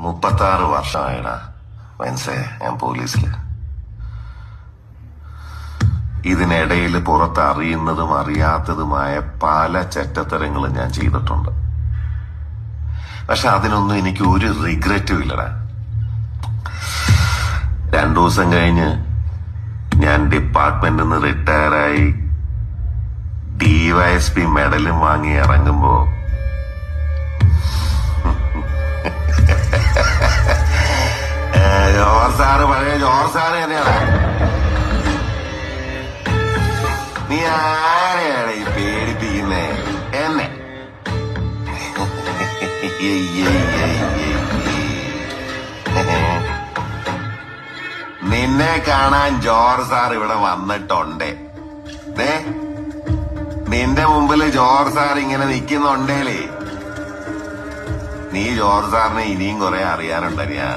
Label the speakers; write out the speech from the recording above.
Speaker 1: 36 വർഷമായിടാ മനസ്സേ ഞാൻ പോലീസില്. ഇതിനിടയിൽ പുറത്ത് അറിയുന്നതും അറിയാത്തതുമായ പല ചെറ്റത്തരങ്ങളും ഞാൻ ചെയ്തിട്ടുണ്ട്. പക്ഷെ അതിനൊന്നും എനിക്ക് ഒരു റിഗ്രറ്റും ഇല്ലടാ. 2 ദിവസം കഴിഞ്ഞ് ഞാൻ ഡിപ്പാർട്ട്മെന്റിൽ നിന്ന് റിട്ടയറായി DYSP മെഡലും വാങ്ങി ഇറങ്ങുമ്പോ പഴയ ജോർ സാറ് തന്നെയാണ്. നീ ആരെയാണ് ഈ പേടിപ്പിക്കുന്നേ? എന്നെ നിന്നെ കാണാൻ ജോർജ് സാർ ഇവിടെ വന്നിട്ടുണ്ട്. നിന്റെ മുമ്പില് ജോർജ് സാർ ഇങ്ങനെ നിക്കുന്നുണ്ടേലേ, നീ ജോർജ് സാറിനെ ഇനിയും കുറെ അറിയാനുണ്ടറിയാ.